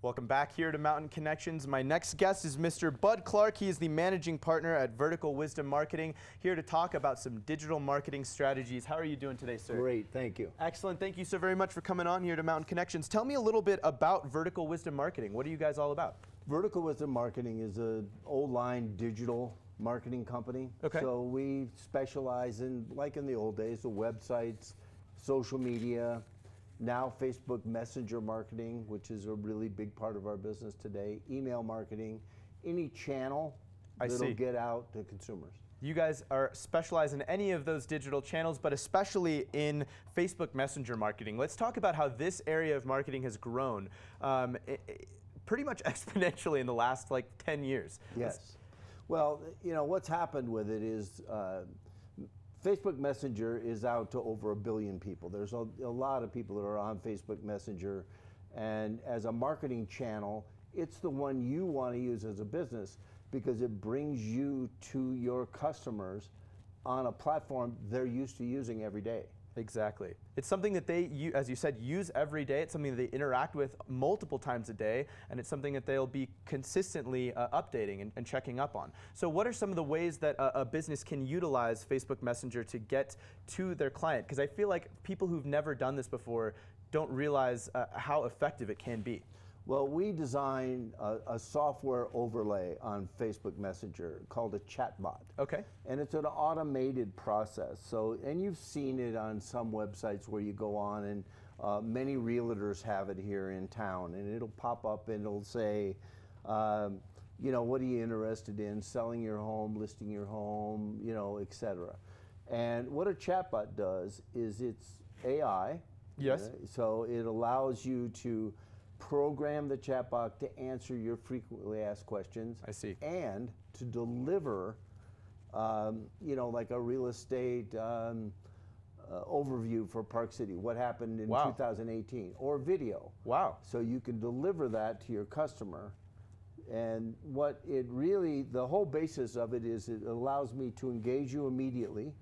Welcome back here to Mountain Connections. My next guest is Mr. Bud Clark. He is the managing partner at Vertical Wisdom Marketing, here to talk about some digital marketing strategies. How are you doing today, sir? Great, thank you. Excellent. Thank you so very much for coming on here to Mountain Connections. Tell me a little bit about Vertical Wisdom Marketing. What are you guys all about? Vertical Wisdom Marketing is an old line digital marketing company. Okay. So we specialize in, like in the old days, the websites, social media, now Facebook Messenger marketing, which is a really big part of our business today, email marketing, any channel that'll get out to consumers. You guys are specialized in any of those digital channels, but especially in Facebook Messenger marketing. Let's talk about how this area of marketing has grown pretty much exponentially in the last like 10 years. Yes. Well, you know, what's happened with it is Facebook Messenger is out to over 1 billion people. There's a lot of people that are on Facebook Messenger, and as a marketing channel, it's the one you want to use as a business because it brings you to your customers on a platform they're used to using every day. Exactly. It's something that they, as you said, use every day. It's something that they interact with multiple times a day, and it's something that they'll be consistently updating and checking up on. So what are some of the ways that a business can utilize Facebook Messenger to get to their client? Because I feel like people who've never done this before don't realize how effective it can be. Well, we designed a software overlay on Facebook Messenger called a chatbot. Okay. And it's an automated process. So, and you've seen it on some websites where you go on, and many realtors have it here in town, and it'll pop up and it'll say, you know, what are you interested in? Selling your home, listing your home, you know, etc. And what a chatbot does is it's AI. Yes. So it allows you to program the chatbot to answer your frequently asked questions. I see. And to deliver, you know, like a real estate overview for Park City, what happened in 2018, or video. Wow. So you can deliver that to your customer. And what it really, the whole basis of it is it allows me to engage you immediately.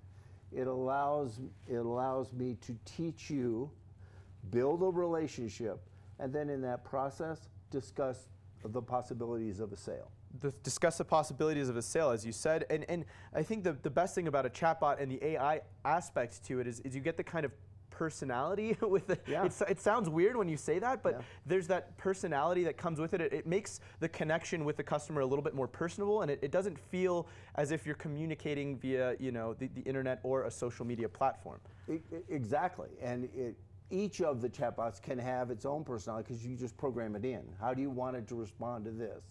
It allows me to teach you, build a relationship, and then in that process, discuss the possibilities of a sale. Discuss the possibilities of a sale, as you said. And I think the best thing about a chatbot and the AI aspect to it is you get the kind of personality with it. Yeah. It sounds weird when you say that, but there's that personality that comes with it. It makes the connection with the customer a little bit more personable, and it doesn't feel as if you're communicating via, you know, the internet or a social media platform. Exactly. And each of the chatbots can have its own personality because you just program it in. How do you want it to respond to this?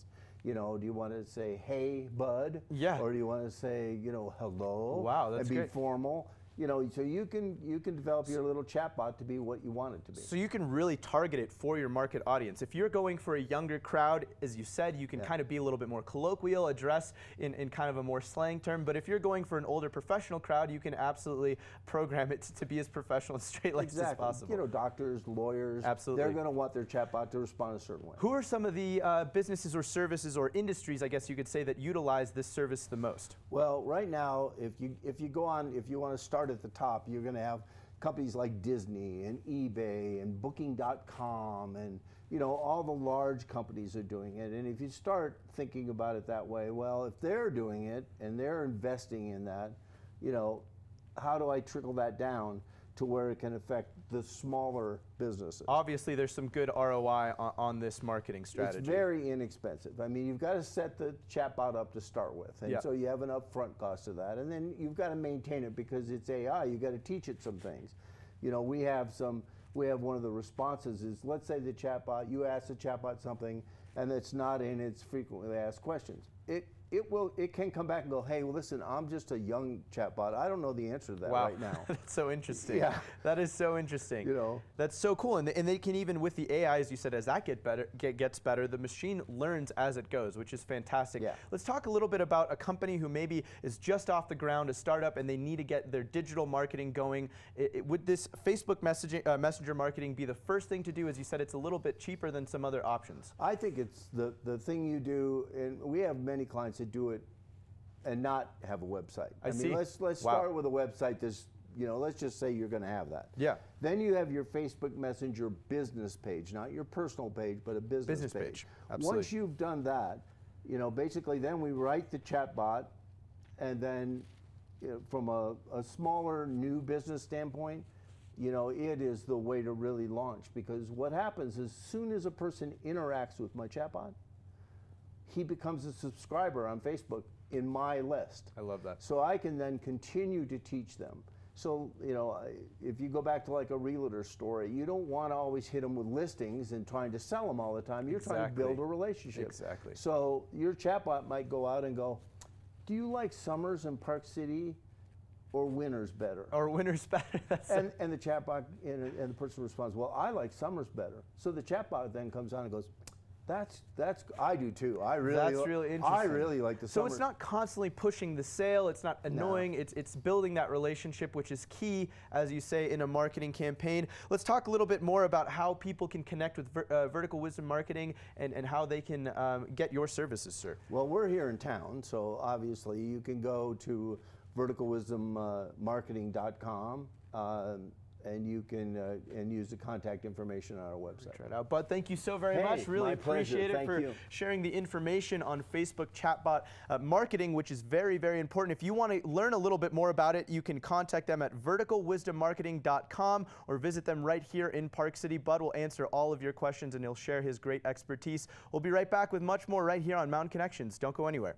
You know, do you want to say, hey, bud? Yeah. Or do you want to say, you know, hello? Wow, that's and be great. Formal? You know, so you can develop your little chatbot to be what you want it to be. So you can really target it for your market audience. If you're going for a younger crowd, as you said, you can kind of be a little bit more colloquial, address in kind of a more slang term. But if you're going for an older professional crowd, you can absolutely program it to be as professional and straight-laced as possible. You know, doctors, lawyers, absolutely. They're going to want their chatbot to respond a certain way. Who are some of the businesses or services or industries, I guess you could say, that utilize this service the most? Well, right now, if you go on, if you want to start at the top, you're going to have companies like Disney and eBay and Booking.com, and you know, all the large companies are doing it. And if you start thinking about it that way, well, if they're doing it and they're investing in that, you know, how do I trickle that down to where it can affect the smaller businesses? Obviously, there's some good ROI on this marketing strategy. It's very inexpensive. I mean, you've got to set the chatbot up to start with, and so you have an upfront cost of that, and then you've got to maintain it because it's AI. You've got to teach it some things. You know, we have one of the responses is, let's say the chatbot, you ask the chatbot something, and it's not in its frequently asked questions. It can come back and go, hey, well, listen, I'm just a young chatbot. I don't know the answer to that right now. That's so interesting. Yeah. That is so interesting. You know. That's so cool. And they can even, with the AI, as you said, as that gets better, the machine learns as it goes, which is fantastic. Yeah. Let's talk a little bit about a company who maybe is just off the ground, a startup, and they need to get their digital marketing going. Would this Facebook Messenger marketing be the first thing to do? As you said, it's a little bit cheaper than some other options. I think it's the thing you do, and we have many clients that do it and not have a website. I mean, let's start with a website that's let's just say you're going to have that. Yeah. Then you have your Facebook Messenger business page, not your personal page, but a business page. Absolutely. Once you've done that, basically then we write the chatbot, and then from a smaller new business standpoint, it is the way to really launch, because what happens is, as soon as a person interacts with my chatbot, he becomes a subscriber on Facebook in my list. I love that. So I can then continue to teach them. So, if you go back to like a realtor story, you don't want to always hit them with listings and trying to sell them all the time. You're trying to build a relationship. Exactly. So your chatbot might go out and go, do you like summers in Park City or winters better? Or winters better. And the chatbot and the person responds, well, I like summers better. So the chatbot then comes on and goes, that's I do too. That's really interesting. I really like the summer. So it's not constantly pushing the sale. It's not annoying. No. It's building that relationship, which is key, as you say, in a marketing campaign. Let's talk a little bit more about how people can connect with Vertical Wisdom Marketing and how they can get your services, sir. Well, we're here in town, so obviously you can go to VERTICALwisdommarketing.com. And you can and use the contact information on our website. Right out. Bud, thank you so very much. Really appreciate it for sharing the information on Facebook chatbot marketing, which is very, very important. If you want to learn a little bit more about it, you can contact them at verticalwisdommarketing.com or visit them right here in Park City. Bud will answer all of your questions and he'll share his great expertise. We'll be right back with much more right here on Mountain Connections. Don't go anywhere.